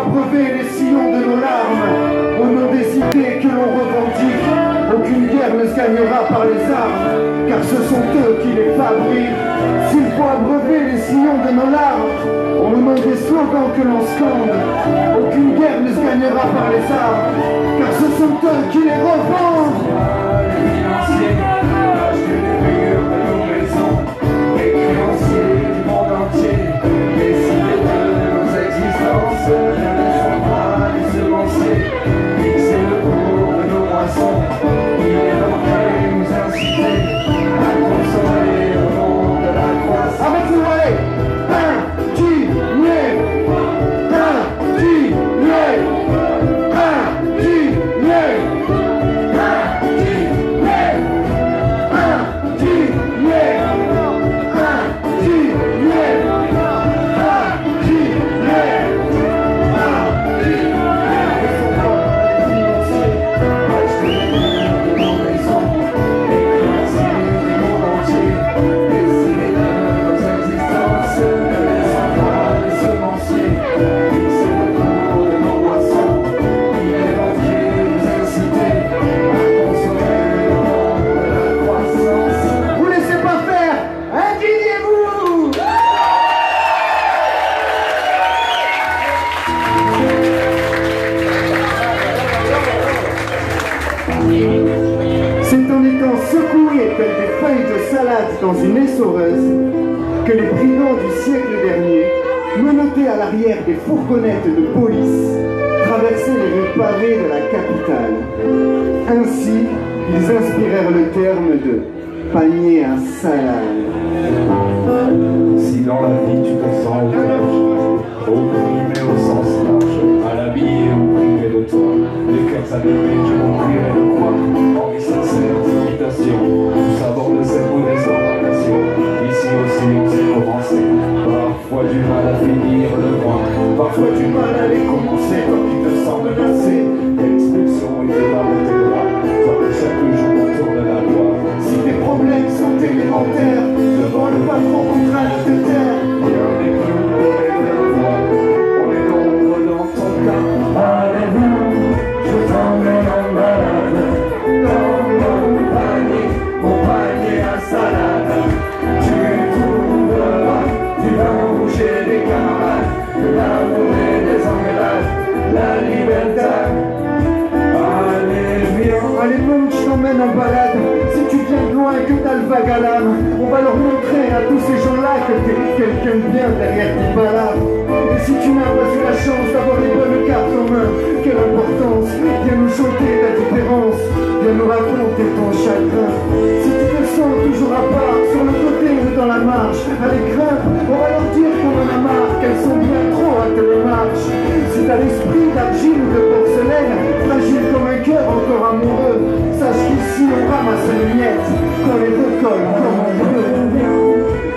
abreuver les sillons de nos larmes, au nom des idées que l'on revendique. Aucune guerre ne se gagnera par les armes, car ce sont eux qui les fabriquent. S'il faut abreuver les sillons de nos larmes, au nom des slogans que l'on scande, aucune guerre ne se gagnera par les armes, car ce sont eux qui les revendent. Les financiers, l'âge que les murs de nos maisons, les créanciers du monde entier, décidez de nos existences, ne sont pas les semenciers, fixez le cours de nos moissons, il est donc nous inciter à consommer au nom de la croissance. Avec nous, allez, dans une essoreuse que les brigands du siècle dernier, menottés à l'arrière des fourgonnettes de police, traversaient les rues pavées de la capitale. Ainsi, ils inspirèrent le terme de panier à salade. Si dans la vie tu te sens opprimé au sens large, à l'habiller ou privé de toi, les cœurs animés, je m'ouvrirai de quoi, envie sincère, imitation, tous à bord de cette mauvaise embarcation. Ici aussi on sait commencer, parfois du mal à finir le mois, parfois du mal à les commencer, toi qui te sens menacé, l'expulsion et de la montée droit, toi que chaque jour on tourne la loi. Si tes problèmes sont élémentaires, devant le patron contraint de te taire, rien n'est plus mauvais de la voix, on est nombre dans ton cas. Allez viens, je t'emmène en balade, dans mon panier à salade. Tu trouveras du vin rouge et des camarades, de l'amour et des engueulades, la liberté. Allez viens, allez mon, je t'emmène en balade. Si tu viens de loin que t'as le vague à l'âme, on va leur montrer à tous ces gens-là que t'es quelqu'un de bien derrière tes balades. Et si tu n'as pas eu la chance d'avoir les bonnes cartes en main, quelle importance, viens nous chanter ta différence, viens nous raconter ton chagrin. Si tu te sens toujours à part, sur le côté ou dans la marche, allez grimpe, on va leur dire qu'on en a marre, qu'elles sont bien trop à télémarche. Si t'as l'esprit d'argile ou de porcelaine, fragile comme un cœur encore amoureux, sache qu'ici on ramasse les miettes, qu'on les recolle comme on veut.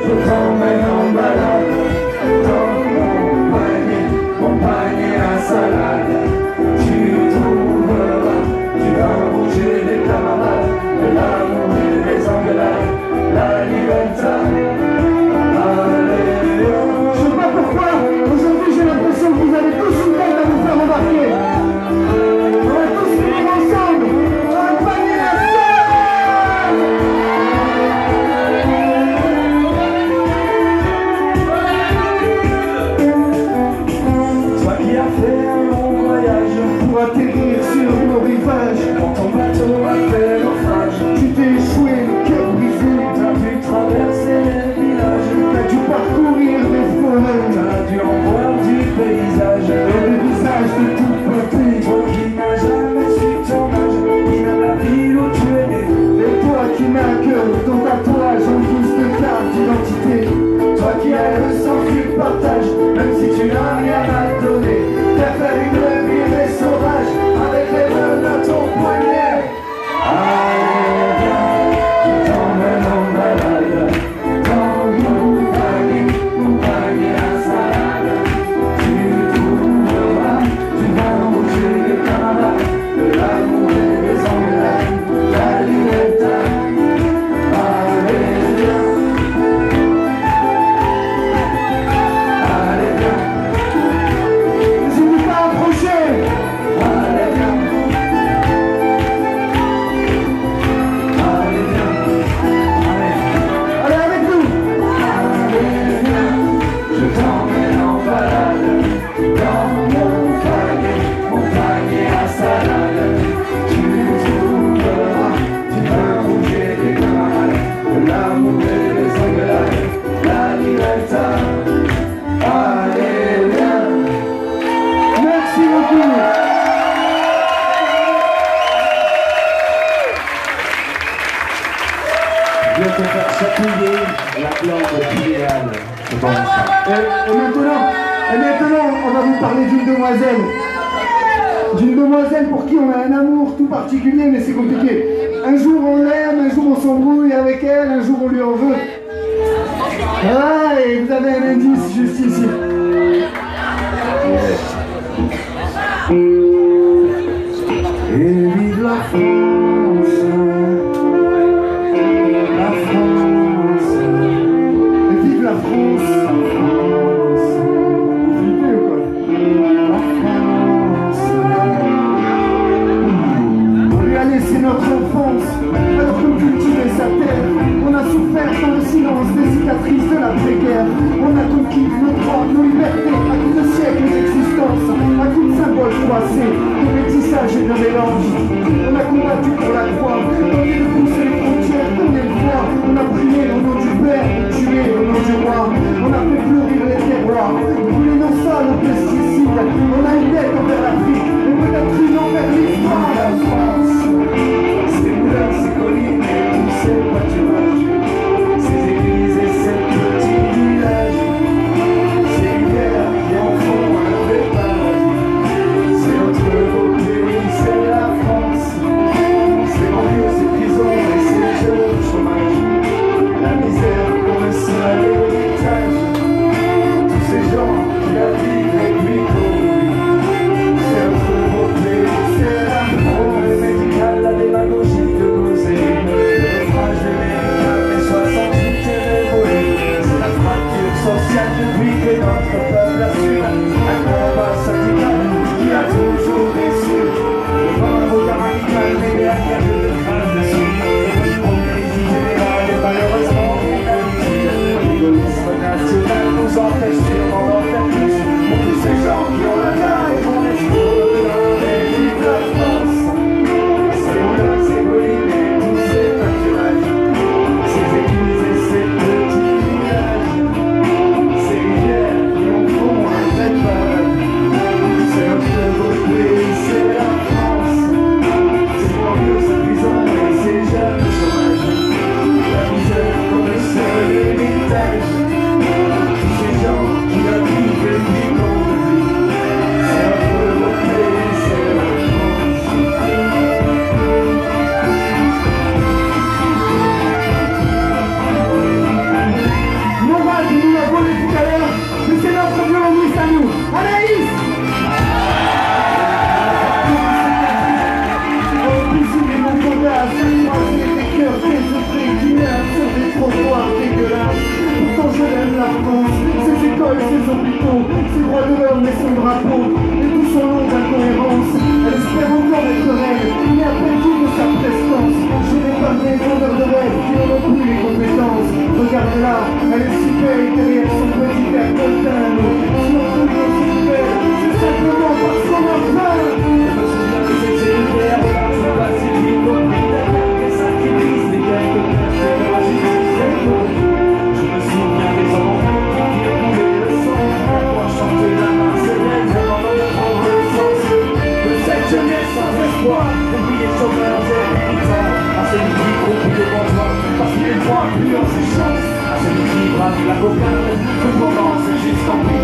Je t'emmène en balade, dans mon panier à salade. Tu trouveras du vin rouge et des camarades, de l'amour et des engueulades, la liberté. Je sais pas pourquoi, aujourd'hui j'ai l'impression que vous avez tous une tête à vous faire embarquer. On va tous vivre ensemble, dans un panier à salade. Toi qui as fait un long voyage pour atterrir sur nos rivages, quand ton bateau a fait naufrage, tu t'es échoué, le cœur brisé, t'as pu traverser les villages, t'as dû parcourir des forêts, t'as dû en voir du paysage, et des visages de toute beauté. toi qui n'as jamais su ton âge, ni même la ville où tu es né, Et toi qui n'as que ton tatouage en guise de carte d'identité, toi qui as le sang du partage, même si tu n'as rien à donner, t'as fait une vie sauvage, avec les mains à ton poignet. Allez viens, je t'emmène en balade, dans mon panier à salade. Tu trouveras du vin rouge et des camarades, de l'amour et des engueulades, la liberté. Allez viens, allez viens. Et maintenant, on va vous parler d'une demoiselle. D'une demoiselle pour qui on a un amour tout particulier, mais c'est compliqué. Un jour on l'aime, un jour on s'embrouille avec elle, un jour on lui en veut. Ah, et vous avez un indice juste ici. Et vive la France, la France, Et vive la France. Vous flippez ou quoi? la France. On lui a laissé notre enfance, alors qu'on cultivait sa terre. On a souffert dans le silence des cicatrices de l'après-guerre. On a conquis nos droits, nos libertés, à coups de siècles d'existence, à coups de symboles froissés, de métissage et de mélange. On a combattu pour la croix, combien de pousser les frontières, combien de fois on a prié au nom du Père, tué au nom du roi. On a fait fleurir les terroirs, brûlé nos sols aux pesticides. On a une dette envers l'Afrique, et peut-être une envers l'histoire. La France, ces moulins, ces collines et tous ces pâturages, ces églises et ces petits villages, ces rivières qui en font un vrai paradis. C'est notre beau pays, c'est la France. Ces banlieues, ces prisons et ces jeux de chômage, la misère comme un seul héritage. Tous ces gens qui la vivent et puis qu'on oublie. C'est notre beau pays, c'est la France. Le médical, la démagogie de nos élites, le naufrage des médicaments, les 68 et les volets. C'est la fracture sociale depuis que notre peuple assume un combat syndical qui a toujours déçu. Devant un regard amical, mais derrière de crainte dessus. L'hypocrisie générale est malheureusement une habitude. L'égoïsme national nous empêche sûrement d'en faire plus. Pour tous ces gens qui ont la dalle et qu'on explose et vive la France. Ces moulins, ces collines et tous ces pâturages, ces églises et ces petits villages, ces rivières qui en font un vrai paradis. C'est notre beau pays, c'est la France. Ces banlieues, ces prisons et ces jeunes de chômage, la misère comme le seul héritage. Tous ces gens qui la vivent et puis qu'on oublie. C'est notre beau pays, c'est la France. Morale, nous l'avons volé tout à l'heure, mais c'est notre violoniste à nous. Anaïs! Piscine et mon godasse, croiser des cœurs désœuvrés qui meurent sur des trottoirs dégueulasses. Pourtant je l'aime la France, ses écoles, ses hôpitaux, ses droits de l'homme et son drapeau, et tout son lot d'incohérence. Elle espère encore être reine, mais a perdu de sa prestance. Je n'ai pas des vendeurs de rêve qui n'en ont plus les compétences. Regarde-la, elle est si belle derrière son petit air coltano. Si on peut dire si belle, c'est simplement parce qu'on a faim. Je me souviens de ces rivières, regarde ce Pacifique, au prix d'un verre, des sacs qui brisent, des guerres de perte, de la justice et de l'eau. Je me souviens des hommes qui firent couler le sang, pour chanter la Marseillaise avant de prendre le sens de cette jeunesse sans espoir, d'oublier chômeurs et militants, à celui qui comprit le bonsoir, parce qu'il ne croit plus en ses chances, à celui qui brave la cocarde, de commence jusqu'en prix.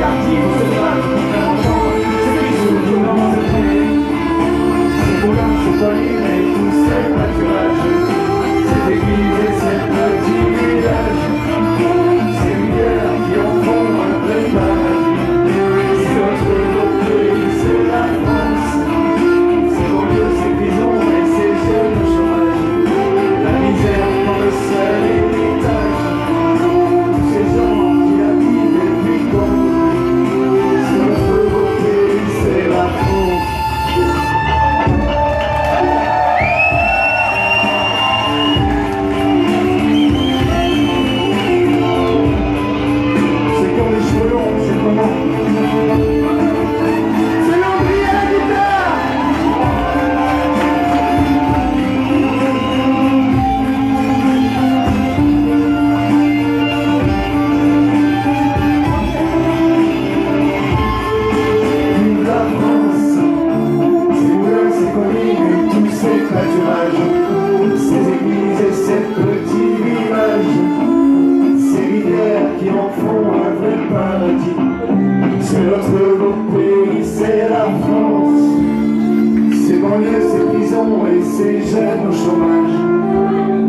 banlieue, ses prisons et ses jeunes au chômage.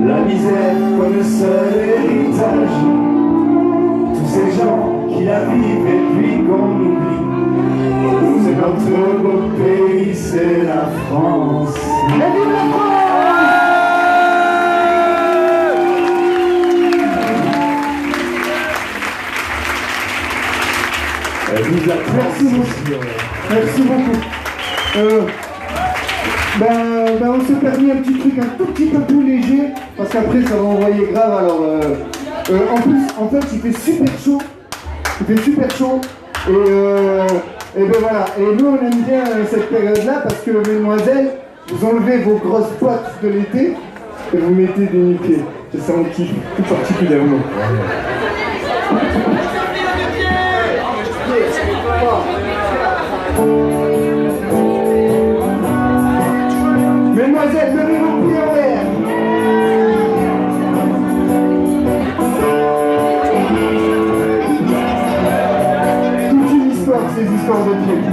La misère comme le seul héritage. Tous ces gens qui la vivent et puis qu'on oublie. C'est notre beau pays, c'est la France. Et vive la France! Merci beaucoup. Merci beaucoup. On s'est permis un petit truc un tout petit peu plus léger, parce qu'après ça va envoyer grave. Alors, en plus, en fait, il fait super chaud. Il fait super chaud. Et ben voilà. Et nous, on aime bien cette période-là, parce que, mesdemoiselles, vous enlevez vos grosses bottes de l'été et vous mettez des nu-pieds. C'est ça, on kiffe tout particulièrement. Mesdemoiselles, levez vos pieds en l'air. Toute une histoire, ces histoires de pieds.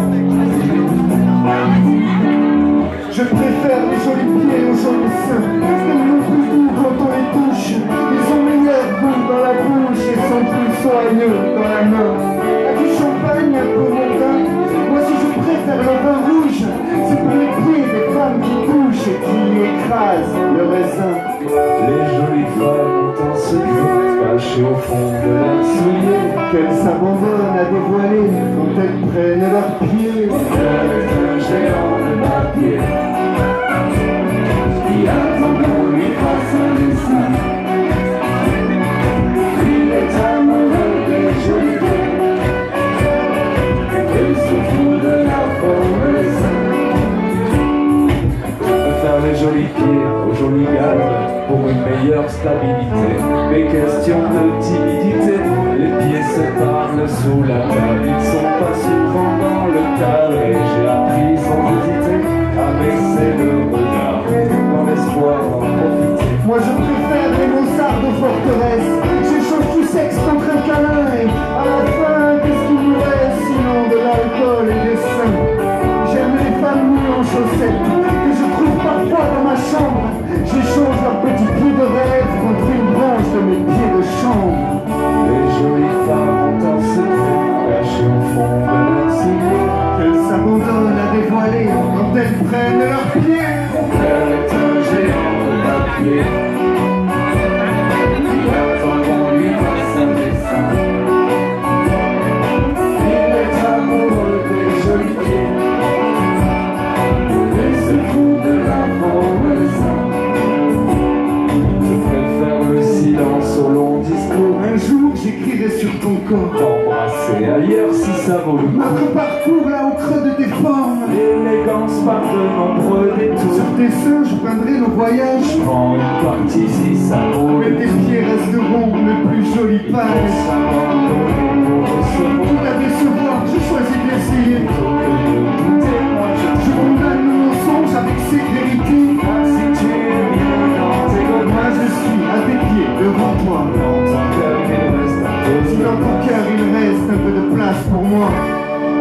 Je préfère les jolis pieds aux jolis seins. Tellement plus doux quand on les touche. Ils ont meilleur goût dans la bouche et sont plus soigneux dans la main. Du champagne un peu mondain. Moi si je préfère le vin rouge, c'est pour les pieds des femmes qui touchent et qui écrasent le raisin. Les jolies femmes ont un secret caché au fond de leurs souliers, Qu'elles s'abandonnent à dévoiler quand elles prennent leurs pieds. un géant de papier qui attend qu'on lui fasse un dessin. Il est amoureux des jolies pieds. Elle se fout de la forme des seins. Faire les jolis pieds aux jolis gars pour une meilleure stabilité. Mais question de timidité, les pieds se parlent sous la table. Ils sont pas souvent dans le cadre et j'ai appris sans hésiter à baisser le regard dans l'espoir d'en profiter. Moi je préfère les maussards de forteresse. J'échange tout sexe contre un câlin et à la fin, qu'est-ce qu'il nous reste sinon de l'alcool et des seins. J'aime les femmes nues en chaussettes que je trouve parfois dans ma chambre. J'échange leurs petits pieds de rêve contre une branche de mes pieds de chambre. Les jolies femmes ont un secret caché au fond de leur souliers. Qu'elles s'abandonnent à dévoiler quand elles prennent leurs pieds. Elle est un géant de papier qui attend qu'on lui fasse un dessin. Il est amoureux des jolis pieds et se fout de la forme des seins. Je préfère le silence au long discours. Un jour j'écrirai sur ton corps T'embrasser ailleurs si ça vaut le coup. notre parcours là au creux de tes formes. L'élégance par de nombreux détours. Sur tes seins je peindrai nos voyages. Prends une partie si ça vaut Mais le tes coup. pieds resteront le plus joli page. Pour la décevoir, je choisis d'essayer. Je condamne le mensonge avec sévérité. Moi je suis à tes pieds devant toi. Si dans ton cœur il reste un peu de place pour moi.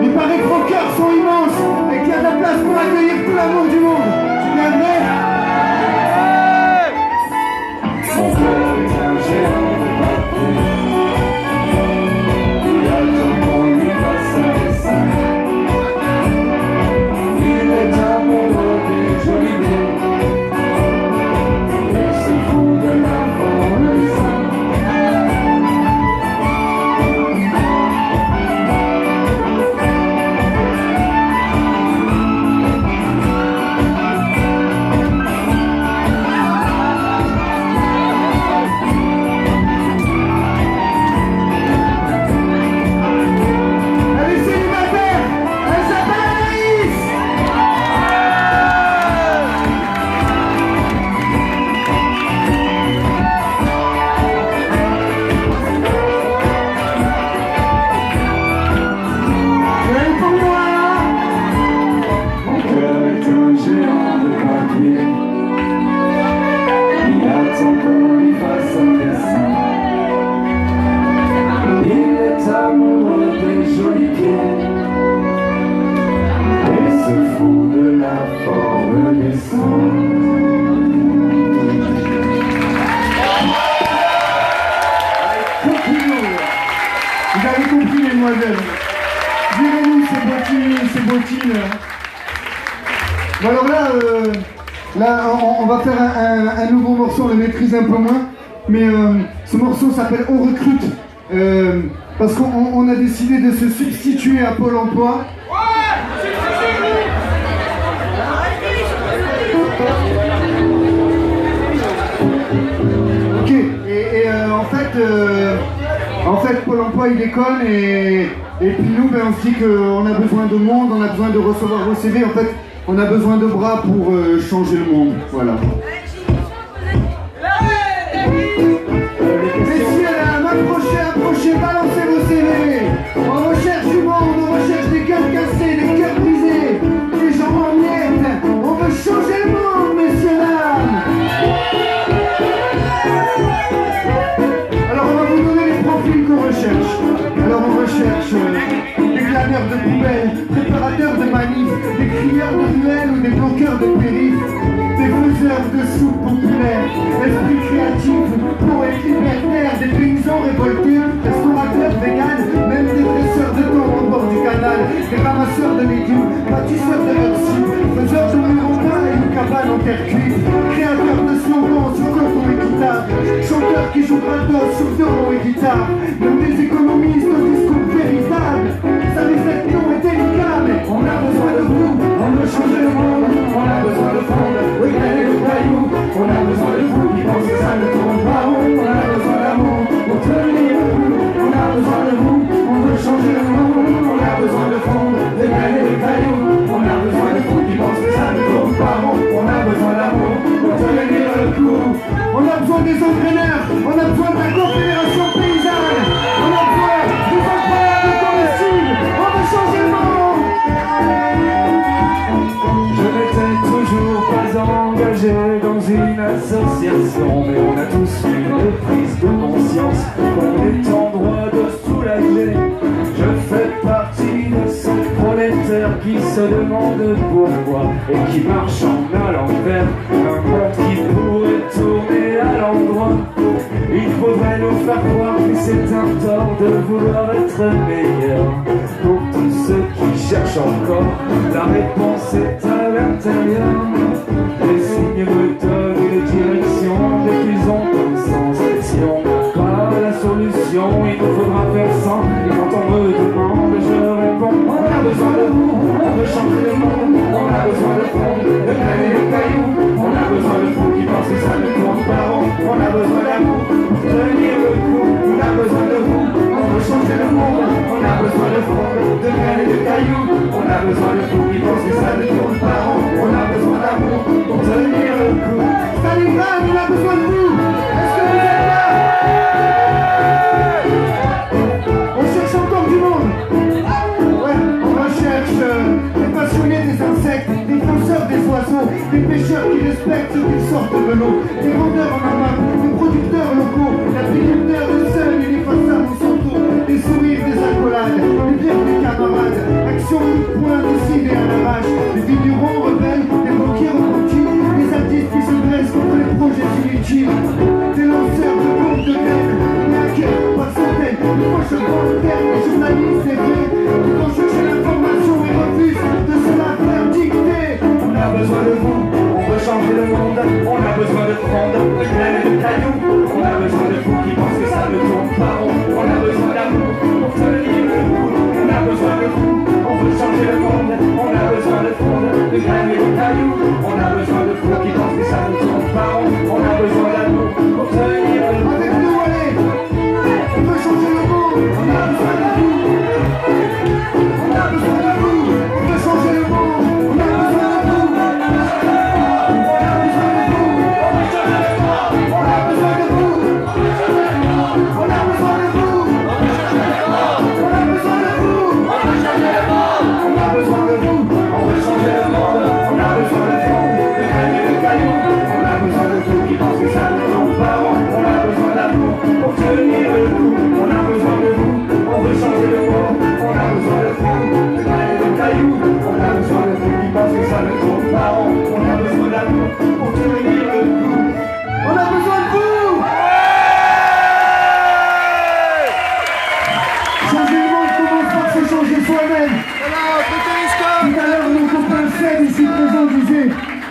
Il paraît que vos cœurs sont immenses et qu'il y a de la place pour accueillir tout l'amour du monde. C'est bien vrai? Mon cœur est un géant de papier qui attend bottines. Bon alors là, on va faire un nouveau morceau, on le maîtrise un peu moins, mais ce morceau s'appelle On recrute, parce qu'on a décidé de se substituer à Pôle emploi. Ok, et en fait, Pôle emploi il déconne et puis nous, on se dit qu'on a besoin de monde, on a besoin de recevoir vos CV. En fait, on a besoin de bras pour changer le monde. Voilà. Messieurs, approchez, balancez vos CV. On recherche du monde, on recherche des cœurs cassés, des cœurs brisés, des gens en miettes. On veut changer le monde, messieurs, dames. Alors on va vous donner les profils qu'on recherche. Alors on recherche des glaneurs de poubelles, préparateurs de manifs, des crieurs de ruelles ou des bloqueurs de périph', des faiseurs de soupe populaires, esprits créatifs, poètes libertaires, des paysans révoltés, restaurateurs véganes, même des dresseurs de thon au bord du canal, des ramasseurs de légumes, bâtisseurs de leur site, faiseurs de murs et une cabane en terre cuite, créateurs de slogans sur coton et guitare, chanteurs qui jouent gratos sur violon et guitare, même des économistes au discours véritable. Ça les fait non et délicat, mais on a besoin de vous, on veut changer le monde, on a besoin de fondre, oui, et de cailloux, on a besoin de vous qui pensent que ça ne tourne pas rond, on a besoin d'amour pour tenir le coup, on a besoin de vous, on veut changer le monde, on a besoin de fondre, de graines et de cailloux, on a besoin de vous qui pensent que ça ne tourne pas rond, on a besoin d'amour pour tenir le coup, on a besoin des entraîneurs, on a besoin de la confédération paysanne, on a besoin des employeurs de comestibles, on veut changer le monde. Je n'étais toujours pas engagé dans une association, mais on a tous une prise de conscience qu'on est en droit de soulager. Je fais partie de ces prolétaires qui se demandent pourquoi et qui marchent en allant vers un monde qui pourrait tourner à l'endroit. Il faudrait nous faire croire que c'est un tort de vouloir être meilleur. Pour tous ceux qui cherchent encore, la réponse est à l'intérieur. Les signes me donnent une direction, dès qu'ils ont un sens. Si on n'a pas la solution, il nous faudra faire sans. Et quand on me demande, je réponds, on a besoin de vous, on veut changer le monde, on a besoin de fond, de graines et de cailloux, on a besoin de vous qui pensent que ça ne tourne pas rond, on a besoin d'amour pour tenir le coup, on a besoin de vous, on veut changer le monde, on a besoin de fond, de graines et de cailloux, on a besoin de vous qui pensent que ça ne tourne pas rond, on a besoin d'amour pour tenir le coup. Stalingrad, on a besoin de vous. Est-ce que vous êtes là? On cherche encore du monde. Ouais, on recherche des passionnés des insectes, des penseurs des oiseaux, des pêcheurs qui respectent ceux qui sortent de l'eau, des vendeurs en amas, des producteurs locaux, des agriculteurs de seuls et des façades au santo, des sourires des accolades, des bières des camarades, action de poing décidée à l'arrache, des vignerons rebelles, des banquiers repentis, des artistes qui se dressent contre les projets inutiles, des lanceurs de bombes de grève, des hackers par centaines, des poches volontaires, des journalistes et vrais, qui vont chercher l'information et refusent de se la faire dicter. On a besoin de vous, on veut changer le monde, on a besoin de prendre de graines et de cailloux, on a besoin de vous qui pensent que ça ne tourne pas rond, on a besoin d'amour pour tenir le coup, on a besoin de vous, on veut changer le monde, on a besoin de prendre de graines et de cailloux, on a besoin de vous qui pensent que ça ne tourne pas rond, on a besoin d'amour pour tenir le coup. Avec nous, allez, on veut changer le monde, on a besoin de vous. On a besoin de vous, on veut changer le monde, on a besoin de vous. On a besoin de vous, on veut changer le monde, on a besoin de vous. On a besoin de vous, on veut changer le monde, on a besoin de vous. On veut changer le monde, on a besoin de vous, on veut changer le monde, on a besoin de vous, de graines et de cailloux, on a besoin de vous qui pensent que ça ne tourne pas rond, on a besoin d'amour pour tenir le coup, on a besoin de vous, on veut changer le monde, on a besoin de vous, de graines et de cailloux, on a besoin de vous qui pensent que ça ne tourne pas rond, on a besoin d'amour pour tenir le coup, on a besoin de vous. Changer le monde commence par se changer soi-même. Voilà,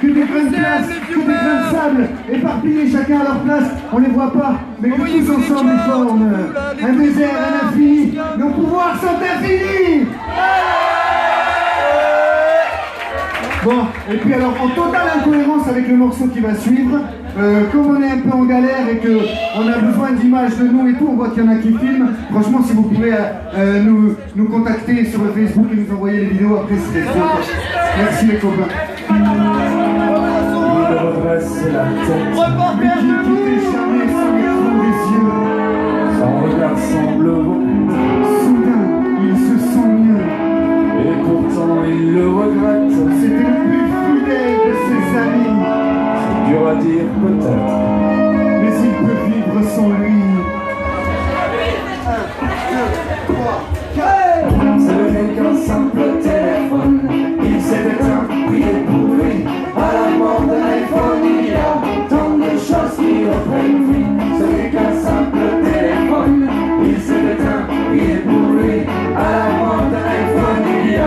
que des grains de glace, que des grains de sable, éparpillés chacun à leur place, on les voit pas, mais que tous ensemble ils forment un désert, un infini, nos pouvoirs sont infinis. Bon, et puis alors, en totale incohérence avec le morceau qui va suivre, comme on est un peu en galère et qu'on a besoin d'images de nous et tout, on voit qu'il y en a qui filment. Franchement, si vous pouvez nous contacter sur le Facebook et nous envoyer les vidéos après, c'est très cool. Merci les copains. Il redresse la tête, Mais qui décharné sans les trous des yeux. son regard semble beau, Soudain, il se sent mieux. et pourtant il le regrette. C'était le plus fidèle de ses amis. Dur à dire peut-être, Mais il peut vivre sans lui. 1, 2, 3, 4. ce n'est qu'un simple téléphone. Il s'est éteint, prié pour lui. À la mort de l'iPhone, il y a tant de choses qui reprennent vie. Ce n'est qu'un simple téléphone. Il s'est éteint, prié pour lui. À la mort de l'iPhone, il y a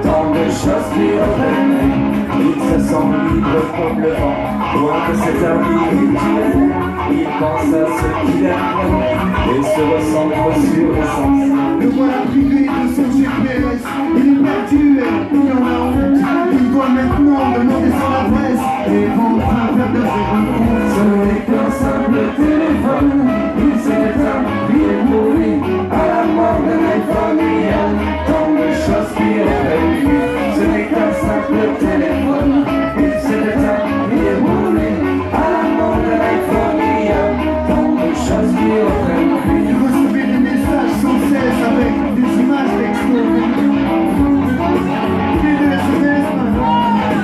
tant de choses qui reprennent vie. Il se sent libre comme le vent, loin de ses amis rituels. Il pense à ce qu'il aime et se recentre sur l'essence. Le voilà privé de son GPS. Il est perdu, il en a honte. Il doit maintenant demander son adresse et vendre un verre de ses rencontres. Ce n'est qu'un simple téléphone. Il s'est éteint, prié pour lui. À la mort de l'iPhone, il y a tant de choses qui reprennent vie. Ce n'est qu'un simple téléphone. Il s'est éteint, prié pour lui. À la mort de l'iPhone, il y a tant de choses qui reprennent vie. Il recevait des messages sans cesse avec des images texto. Il est SMS,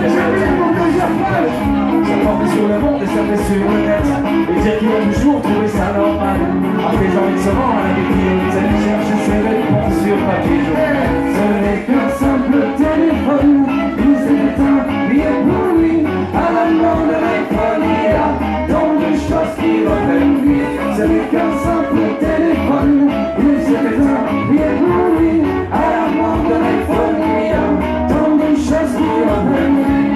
j'ai vu pour plusieurs pages. Ça portait sur le monde et ça fait sur le net. Et dire qu'il a toujours trouvé ça normal. À présent il se rend à la bibliothèque, il cherche ses réponses sur papier jaune. Ce n'est qu'un simple téléphone. Il s'est éteint, prié pour lui. À la mort de l'iPhone, il y a tant de choses qui reprennent vie. Ce n'est qu'un simple téléphone. Il s'est éteint, prié pour lui. À la mort de l'iPhone, il y a tant de choses qui reprennent vie.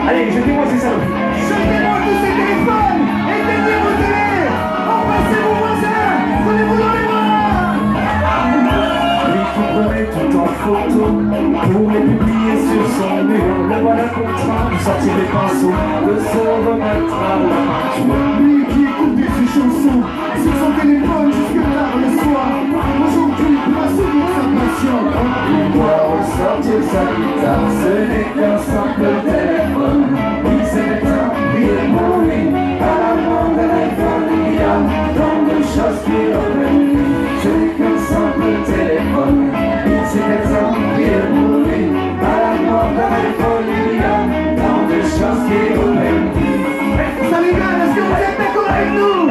Allez, jetez-moi ces salopes. Jetez-moi tous ces téléphones, éteignez vos télés, embrassez vos voisins, prenez-vous dans les bras. Lui qui prenait tout en photo pour les publier sur son mur. Le voilà contraint de sortir les pinceaux, de se remettre à la peinture. Lui qui écoutait ses chansons sur son téléphone jusque tard le soir. Aujourd'hui, il doit souvenir sa passion. Il doit ressortir sa guitare, ce n'est qu'un simple téléphone. Il s'est éteint, prié pour lui. À la mort de l'iPhone, il y a tant de choses qui reprennent vie. Ce n'est qu'un simple téléphone. Il s'est éteint, prié pour lui. À la mort de l'iPhone, il y a tant de choses qui reprennent vie. Salut gars, est-ce que vous êtes d'accord avec nous?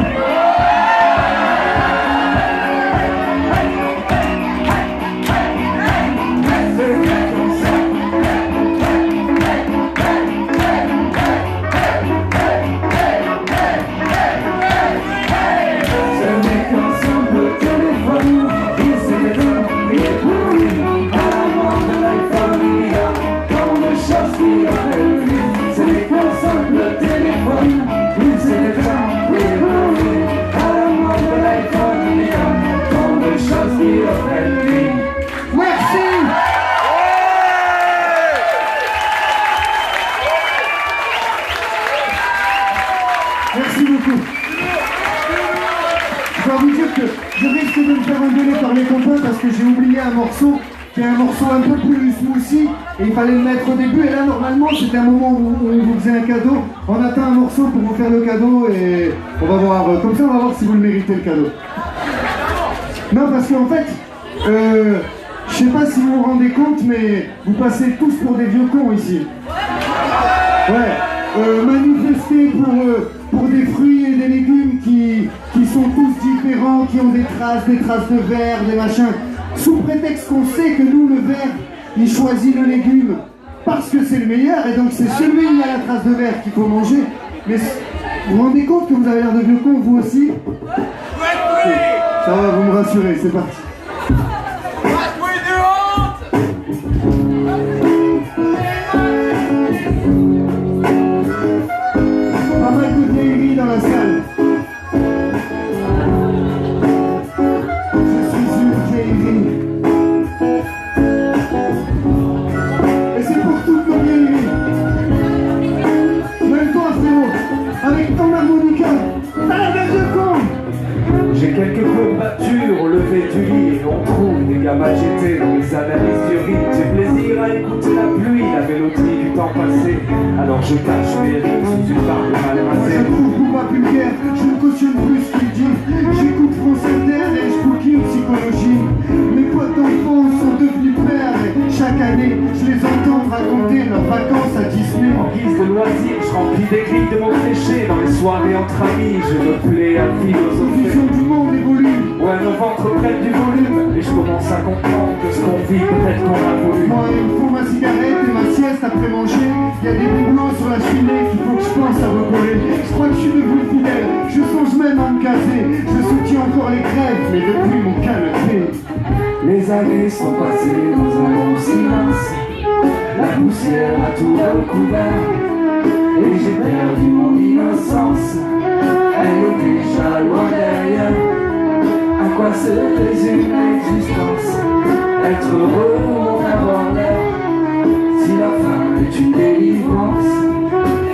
Merci. Merci beaucoup. Je dois vous dire que je risque de me faire engueuler par les copains parce que j'ai oublié un morceau qui est un morceau un peu plus smoothie et il fallait le mettre au début et là normalement c'était un moment où on vous faisait un cadeau. On attend un morceau pour vous faire le cadeau et on va voir, comme ça on va voir si vous le méritez le cadeau. Non parce qu'en fait, je sais pas si vous vous rendez compte mais vous passez tous pour des vieux cons ici. Ouais, manifester pour des fruits et des légumes qui sont tous différents, qui ont des traces de verre, des machins, sous prétexte qu'on sait que nous, le verre, il choisit le légume parce que c'est le meilleur, et donc c'est celui où il y a la trace de verre qu'il faut manger. Mais vous vous rendez compte que vous avez l'air de vieux con, vous aussi? Ok, ça va, vous me rassurez, c'est parti. brise du rythme. J'ai plaisir à écouter la pluie, la mélodie du temps passé. Alors je cache mes rimes sous une barbe mal Moi rasée. j'approuve pour ma vulgaire, je ne cautionne plus ce qu'il dit. J'écoute France Inter et je bouquine psychologie. Mes potes d'enfance sont devenus pères et chaque année je les entends raconter leurs vacances à Disney. En guise de loisir, je remplis des grilles de mon péché. Dans les soirées entre amis, je me plais à Nos philosopher. visions du monde évoluent. Ouais, nos ventres prennent du volume. Et je commence à comprendre que ce qu'on vit, peut-être qu'on a voulu. Moi il me faut ma cigarette et ma sieste après manger. Il y a des boulots sur la cheminée qu'il faut que je pense à recoller. Je crois que je suis devenu fidèle, je songe même à me caser. Je soutiens encore les grèves, mais depuis mon canapé. Les années sont passées dans un long silence. La poussière a tout recouvert. Et j'ai perdu mon innocence. Elle est déjà loin derrière. À quoi se résume l'existence? Être heureux ou en avoir l'air? Si la fin est une délivrance,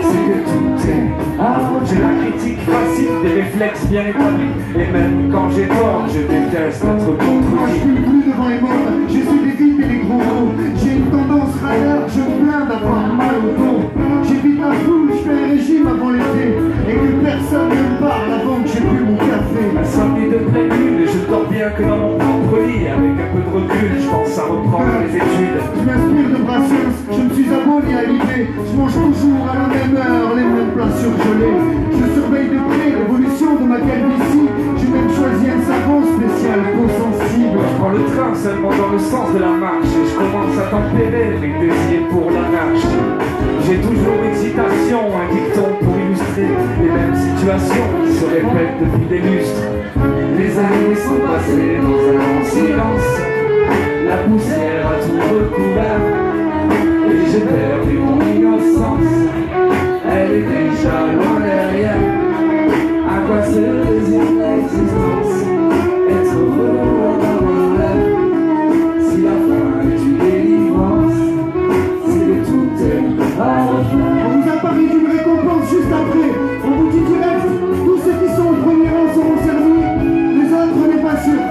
c'est que tout est arrangé. J'ai la critique facile, des réflexes bien établis. Et même quand j'ai tort, je déteste être Moi je contredit. suis plus devant les morts, j'ai su les vides et les gros mots. J'ai une tendance radar, je me plains d'avoir mal au dos. J'évite la foule, je fais un régime avant l'été. Et que personne ne me parle avant que j'ai bu mon café. Insomnie de pleine lune, et je dors bien que dans mon propre lit. Avec un peu de recul, je pense à reprendre les études. Je m'inspire de Brassens, je ne suis abonné à l'idée. Je mange toujours à la même heure les mêmes plats surgelés. Je surveille de près l'évolution de ma calvitie. J'ai même choisi un savon spécial peau sensible. Je prends le train seulement dans le sens de la marche. Et je commence à tempérer mes désirs pour la marche. J'ai toujours excitation, un dicton pour illustrer les mêmes situations qui se répètent depuis des lustres. Les années sont passées dans un long silence. La poussière a tout recouvert. Et j'ai perdu mon innocence. Elle est déjà loin derrière. À quoi se résume l'existence? Être heureux ou en avoir l'air? Si la fin est une délivrance, c'est que tout est à refaire. On vous a parlé d'une récompense juste après. On vous dit direct, tous ceux qui sont au premier rang seront servis. Les autres, on n'est pas sûr.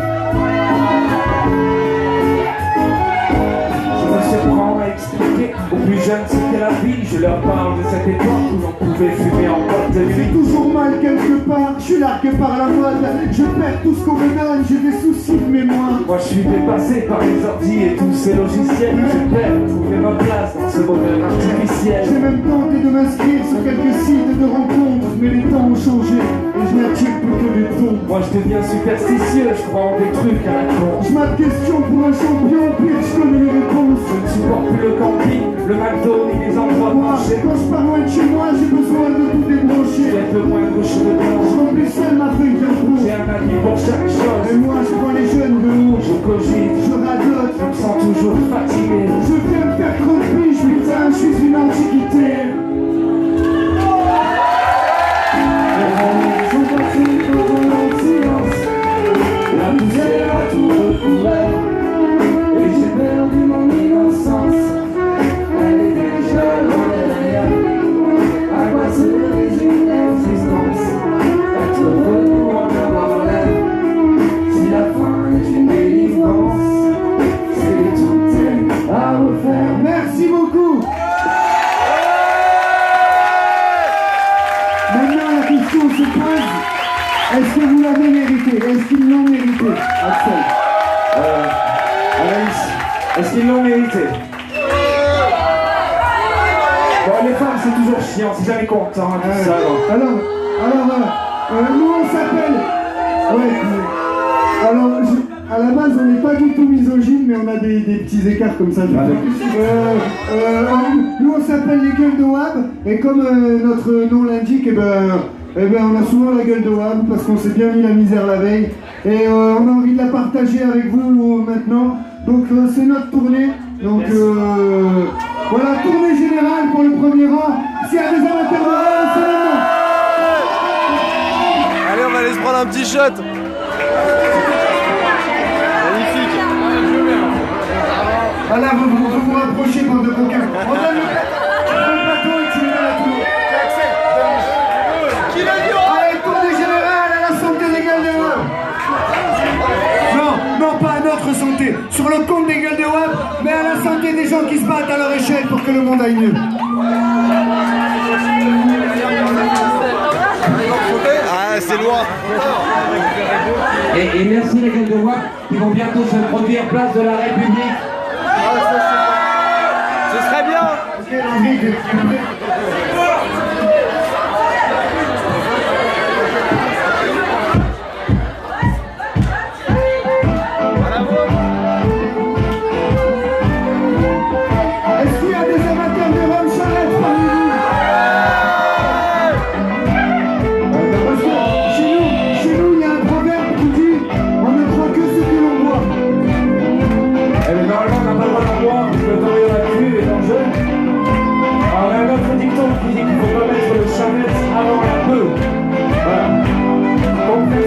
Je me surprends à expliquer aux plus jeunes ce qu'est la vie. Je leur parle de cette époque où l'on pouvait fumer en boîte de J'ai nuit. toujours mal quelque part, je suis largué par la mode. Je perds tout ce qu'on me donne, j'ai des soucis de mémoire. Moi je suis dépassé par les ordi et tous ces logiciels. Je perds trouver ma place dans ce bonheur J'ai artificiel. même tenté de m'inscrire sur quelques sites de rencontres, mais les temps ont changé et je n'attire plus que les dons. Moi je deviens superstitieux, je crois en des trucs à la con. Je mets de questions pour un champion, pire je connais les réponses. Je ne supporte plus le camping, le McDo ni les endroits de Moi, manger. quand je pars loin de chez moi, j'ai besoin de tout débrancher. Peut-être le moindre cheveu Je blanc. remplis seul ma feuille d'impôt. J'ai un ami pour chaque Et chose. moi, je prends les jeunes de haut. Je cogite, Je radote. je me sens toujours fatigué. Je viens me faire 30 piges, putain, je suis une antiquité. Les années sont passées dans un long silence. La poussière a tout recouvert. Et j'ai perdu mon innocence. Elle est déjà loin derrière. À quoi se résume l'existence? Être heureux ou en avoir l'air? Si la fin est une délivrance, c'est que tout est à refaire. Merci beaucoup. Maintenant, la question se pose, est-ce que vous l'avez mérité? Est-ce qu'ils l'ont mérité, Axel? Anaïs, est-ce qu'ils l'ont mérité? Bon, les femmes, c'est toujours chiant, c'est jamais content, hein, tout ça. alors. Alors, nous on s'appelle... Ouais, alors, à la base, on n'est pas du tout misogyne, mais on a des petits écarts comme ça. Nous on s'appelle les gueules de Wab, et comme notre nom l'indique, on a souvent la gueule de Wab, parce qu'on s'est bien mis la misère la veille, et on a envie de la partager avec vous maintenant. Donc c'est notre tournée, donc voilà, tournée générale pour le premier rang. S'il y a des amateurs, seulement. Allez, on va aller se prendre un petit shot. Magnifique. Voilà, vous rapprochez, bande de coquins. On donne le plateau et tu le mets à tout. Allez, tournée générale à la santé des gueules de Wab. Non, pas à notre santé. Sur le compte des gueules de Wab, sens qu'il y a des gens qui se battent à leur échelle pour que le monde aille mieux. Ah, c'est loin. Et merci les gueules de voix qui vont bientôt se produire place de la République. Ce serait bien. Est-ce qu'il y a des amateurs de Rome Charrette parmi vous? Parce que chez nous, il y a un proverbe qui dit on ne croit que ce que l'on voit. Eh bien, normalement, on n'a pas le droit d'en boire, parce que le temps de la pluie est dangereux. Alors, il y a un autre dicton qui dit qu'il ne faut pas mettre le chamet avant un peu. Voilà.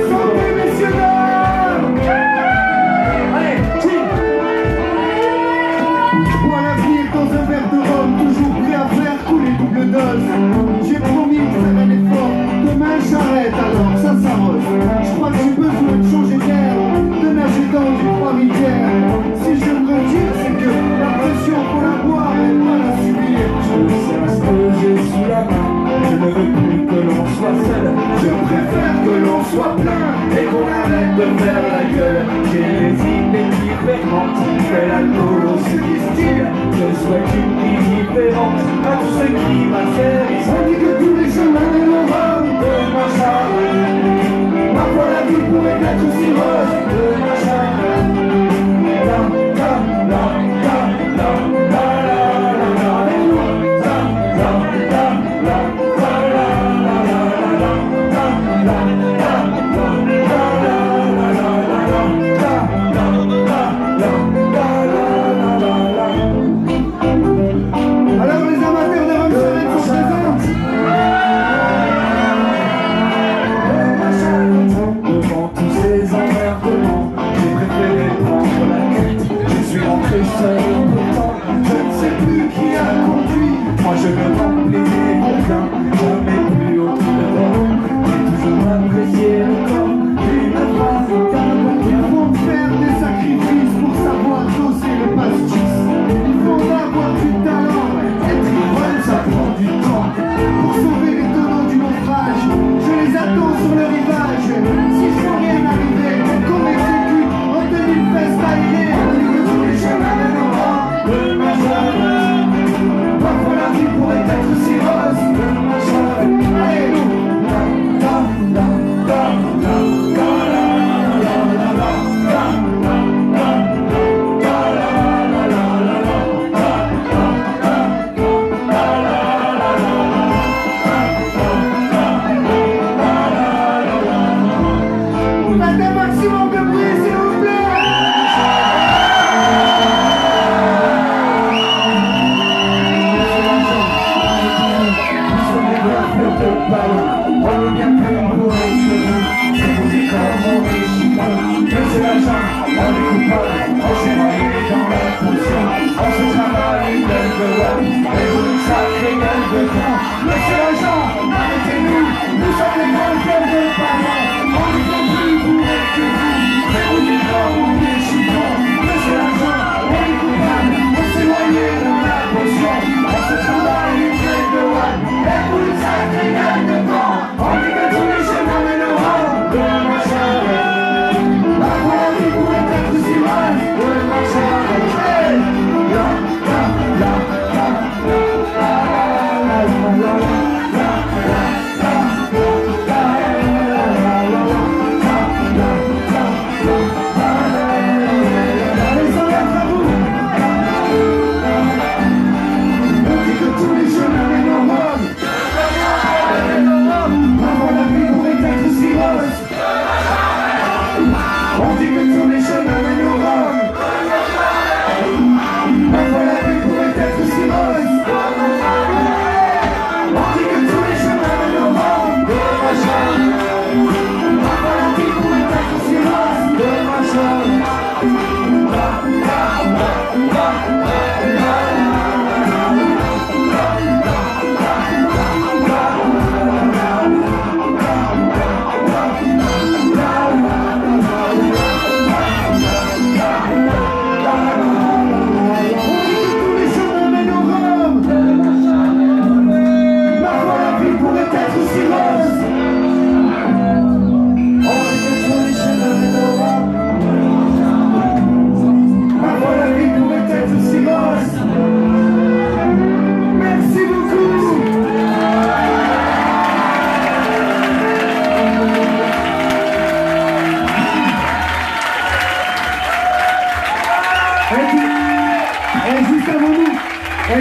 Santé, messieurs, dames! Allez, chill. Bois l'avenir dans un verre de rhum, toujours prêt à faire couler double dose. J'ai promis de faire un effort, demain j'arrête alors, ça s'arrose. Je crois que j'ai besoin de changer d'air, de nager dans du froid rivière. Si je me retire, c'est que la pression pour la boire et pas la subir. Je sais ce que j'ai sous la main. Je ne veux plus que l'on soit seul. Je préfère que l'on soit plein Et qu'on arrête de faire la gueule. J'ai les idées différentes, mais l'alcool aussi distille. Je souhaite une vie différente à tous ceux qui m'asservissent.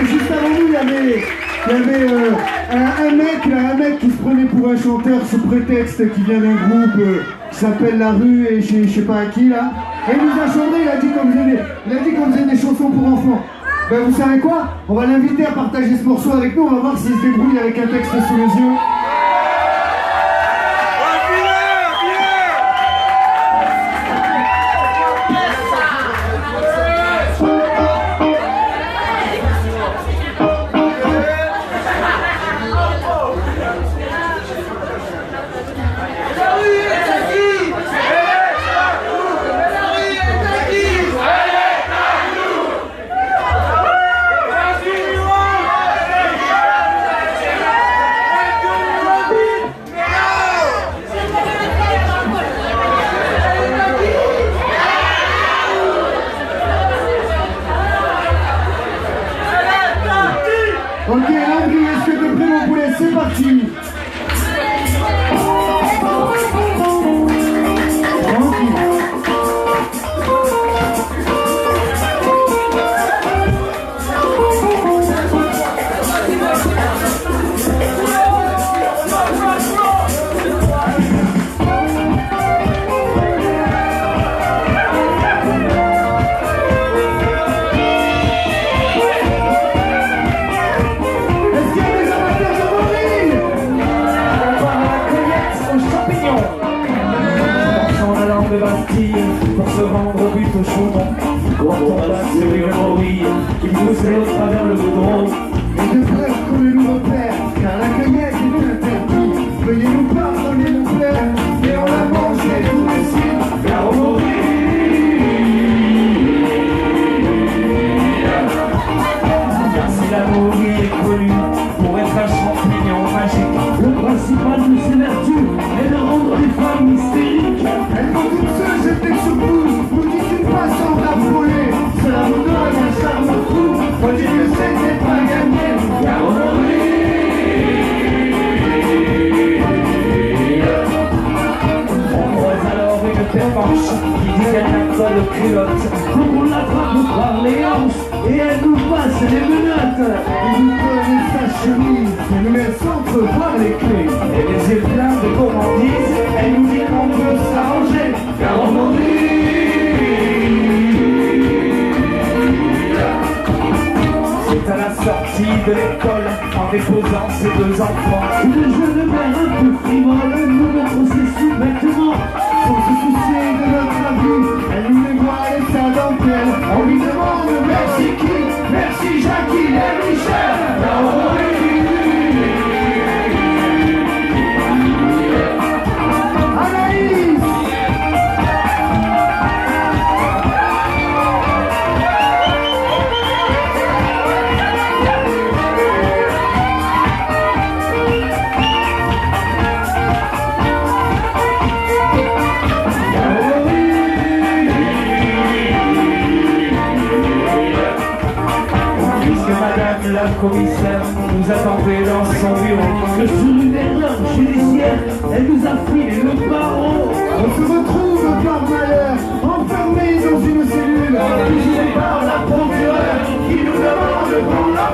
juste avant nous, il y avait un mec qui se prenait pour un chanteur sous prétexte qu'il vient d'un groupe qui s'appelle La Rue et je sais pas à qui là. Et il nous a chanté, il a dit qu'on faisait des chansons pour enfants. Ben vous savez quoi? On va l'inviter à partager ce morceau avec nous, on va voir s'il se débrouille avec un texte sous les yeux. Ok, Landry, est-ce que t'es prêt mon poulet? C'est parti. Pour se rendre au but au chaudron. Quand on passe sur une morille, il pousse l'autre à travers le goudron. Et de frères comme le nouveau père, car la cueillette est une interdit. Veuillez nous pardonner mon frère, et on a mangé tout le ciel, car on mourit. Car si la morille est connue pour être un champignon magique, le principal de ses vertus est de rendre les femmes hystériques. Elles vont toutes seules jeter sur vous, vous dites une façon d'affoler. Cela vous donne un charme fou, on dit que c'était pas gagné, car on On croise alors une paire manche qui dit qu'elle n'a pas de culotte. On l'attrape par les hanches et elle nous passe les menottes. il nous donne sa chemise, et nous laisse entrevoir les clés. Et les yeux pleins de gourmandise, elle nous dit qu'on peut s'arranger, car on m'ennuie. C'est à la sortie de l'école, en déposant ses deux enfants, une jeune mère un peu frivole nous montre ses sous-vêtements. Sans se soucier de notre avis, elle nous dévoile sa dentelle. On lui demande merci qui? Merci Jackie et Michel. Anaïs. Madame la commissaire nous attendait dans son bureau. Que sur une erreur judiciaire, elle nous a filé le barreau. On se retrouve par malheur, enfermés dans une cellule, vigilés par la procureure qui nous demande qu'on la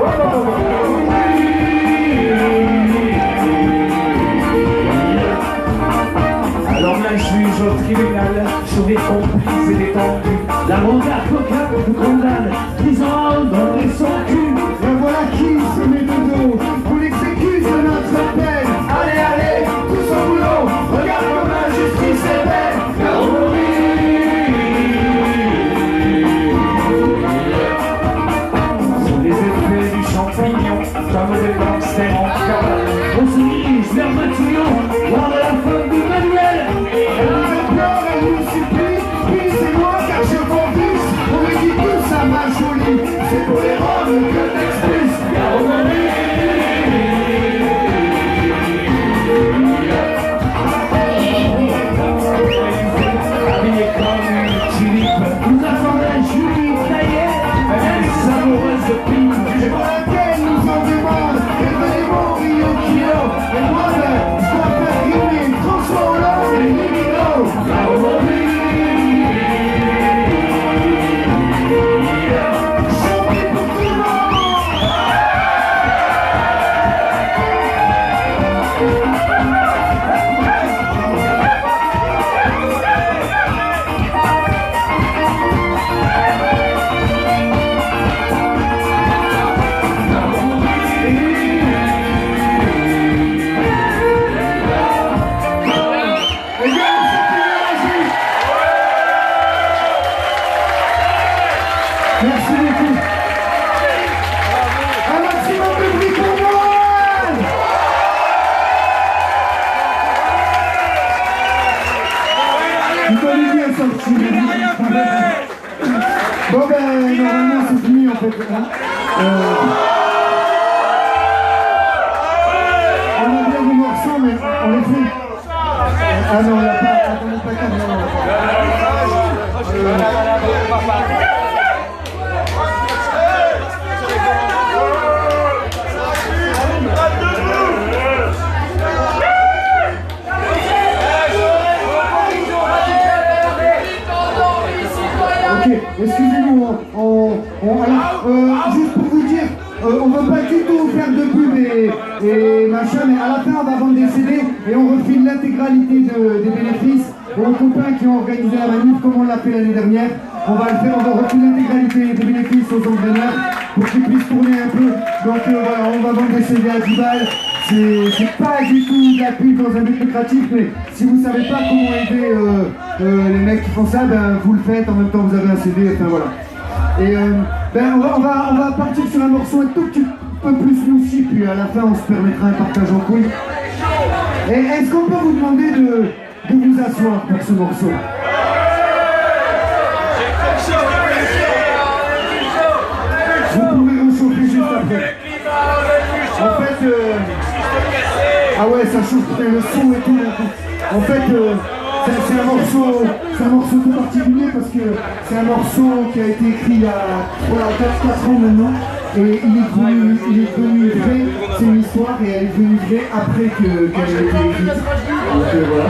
Alors la juge au tribunal, sourit complice et détendu, l'avocat coquin nous condamne, 10 ans dans les son cul. Et voilà qui se met de dos pour l'exécute de notre peine. Allez, allez, tous au boulot, regarde comme la justice est belle, car on Sous les effets du champignon, comme des gangsters en cavale, on se dirige vers Matignon, voir la femme de Manuel. Elle nous implore, elle nous supplie, oui c'est moi car je conduis. On me dit tous à ma jolie, c'est pour les robes que t'expliques, car on Habillé comme une tulipe, nous attendait Julie Taillet, elle est savoureuse de pipe. c'est pour laquelle nous en demande, et venez mon Rio Kilo, et moi je dois faire On a bien du morceau, mais on les fait. Ah non, on l'a pas. Attendez, pas comme non. Ok, excusez-nous, juste pour vous dire, on ne veut pas du tout faire de pub et machin, mais à la fin on va vendre des CD et on refile l'intégralité des bénéfices aux copains qui ont organisé la manif comme on l'a fait l'année dernière. On va le faire, on va refiler l'intégralité des bénéfices aux entraîneurs pour qu'ils puissent tourner un peu. Donc voilà, on va vendre des CD à 10 balles. C'est pas du tout de la pub dans un but lucratif, mais si vous savez pas comment aider les mecs qui font ça, ben vous le faites, en même temps vous avez un CD, enfin voilà. Et ben on va partir sur un morceau un tout petit peu plus moussi, puis à la fin on se permettra un partage en couille. Et est-ce qu'on peut vous demander de vous asseoir pour ce morceau? Vous pourrez réchauffer juste après. En fait, ah ouais, ça chauffe, putain, le son et tout. En fait, c'est un morceau tout particulier parce que c'est un morceau qui a été écrit il y a 4 ans maintenant. Et il est devenu vrai, c'est une histoire et elle est devenue vraie après qu'elle ait été écrite. Donc voilà.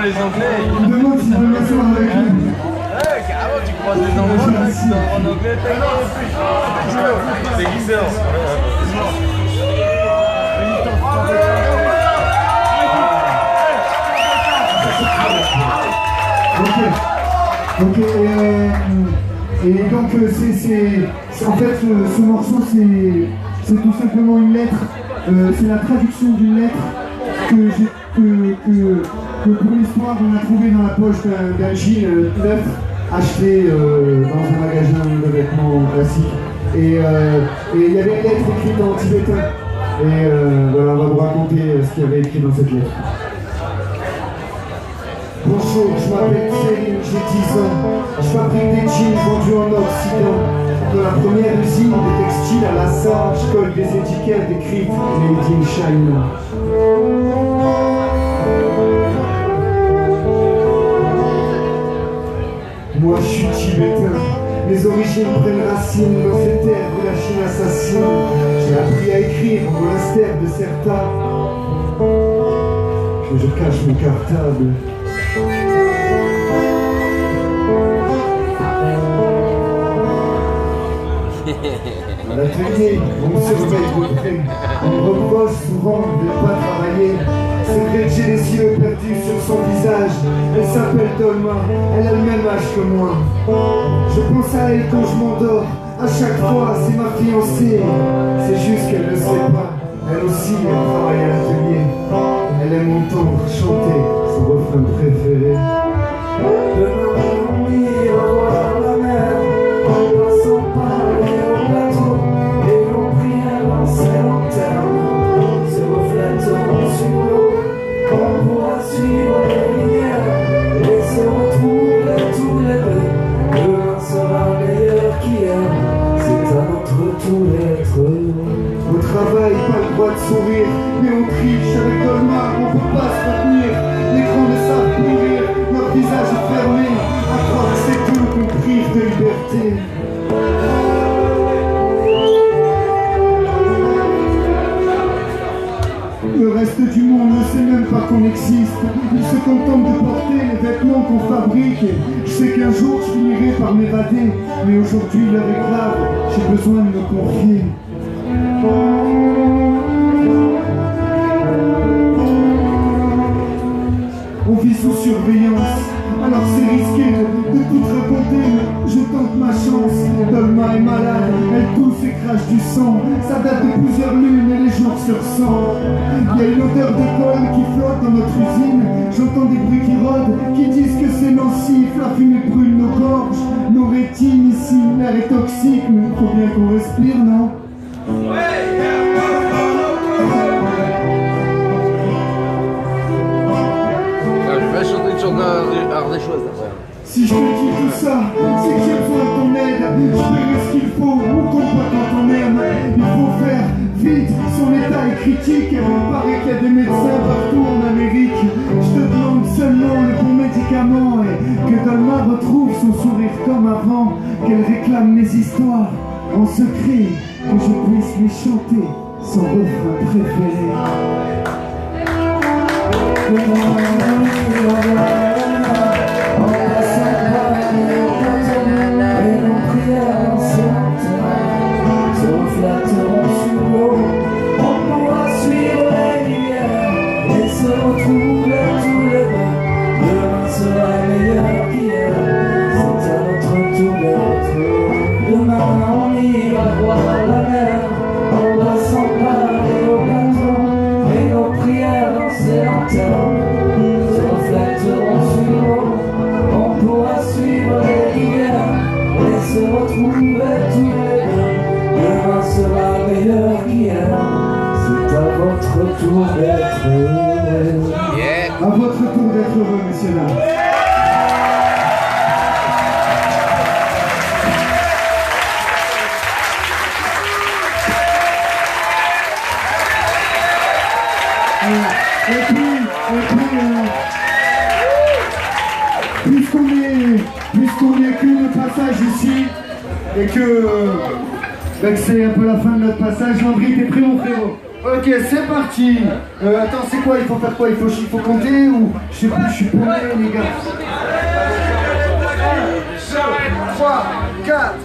Les Anglais. On me demande si je veux m'asseoir avec lui. Carrément, tu croises les Anglais en anglais, c'est excellent. Ok, et donc en fait ce morceau c'est tout simplement une lettre, c'est la traduction d'une lettre que pour l'histoire on a trouvé dans la poche d'un jean neuf acheté dans un magasin de vêtements classique. Et il y avait une lettre écrite en tibétain. Et voilà, on va vous raconter ce qu'il y avait écrit dans cette lettre. Bonjour, je m'appelle Céline, j'ai 10 ans. Je fabrique des jeans vendus en Occident. Dans la première usine de textile à la Sarre, je colle des étiquettes écrites Made in China. Moi je suis tibétain, mes origines prennent racine dans cette terre de la Chine assassine. J'ai appris à écrire au monastère de Serta. Mais je cache mon cartable. À l'atelier, on me surveille de près. On me reproche souvent de ne pas travailler. C'est vrai que j'ai les yeux perdus sur son visage. Elle s'appelle Dolma, elle a le même âge que moi. Je pense à elle quand je m'endors. À chaque fois, c'est ma fiancée. C'est juste qu'elle ne sait pas. Elle aussi, elle travaille à l'atelier. Elle aime entendre chanter son refrain préféré. Demain, on ira voir la mer en passant par les hauts plateaux et on prie un lancer lanterne se reflétant sur l'eau. On pourra suivre les rivières et se retrouver tous les deux. Demain sera meilleur qu'hier, c'est à notre tour d'être heureux. Au travail, pas le droit de sourire, mais on triche avec Dolma, on peut pas se retenir. Les grands ne savent plus rire, leur visage est fermé, à croire que c'est eux qu'on prive de liberté. Le reste du monde ne sait même pas qu'on existe. Ils se contentent de porter les vêtements qu'on fabrique. Je sais qu'un jour je finirai par m'évader, mais aujourd'hui l'heure est grave, j'ai besoin de me confier. On vit sous surveillance, alors c'est risqué de tout raconter, mais je tente ma chance. Dolma est malade, elle tousse et crache du sang. Ça date de plusieurs lunes et les jours se ressentent. Il y a une odeur de colle qui flotte dans notre usine. J'entends des bruits qui rôdent, qui disent que c'est nocif. La fumée brûle nos gorges, nos rétines ici. L'air est toxique, mais il faut bien qu'on respire, non? Je vais chanter une chanson ardéchoise après. Si je te dis tout ça, c'est que j'ai besoin de ton aide. Je ferai ce qu'il faut, ou qu'on pas quand on aime. Il faut faire vite, son état est critique. Il paraît qu'il y a des médecins partout en Amérique. Je te demande seulement le bon médicament et que Dalma retrouve son sourire comme avant. Qu'elle réclame mes histoires en secret, que je puisse les chanter son refrain préféré. Votre tour d'être heureux. À votre tour d'être heureux, messieurs dames. Et puis, puisqu'on est que le passage ici, et que c'est un peu la fin de notre passage, Landry, t'es prêt mon frérot? Ok, c'est parti. Attends, c'est quoi? Il faut faire quoi? Il faut compter ou... Je sais plus, je suis paumé les gars. 1, 2, 3, 4.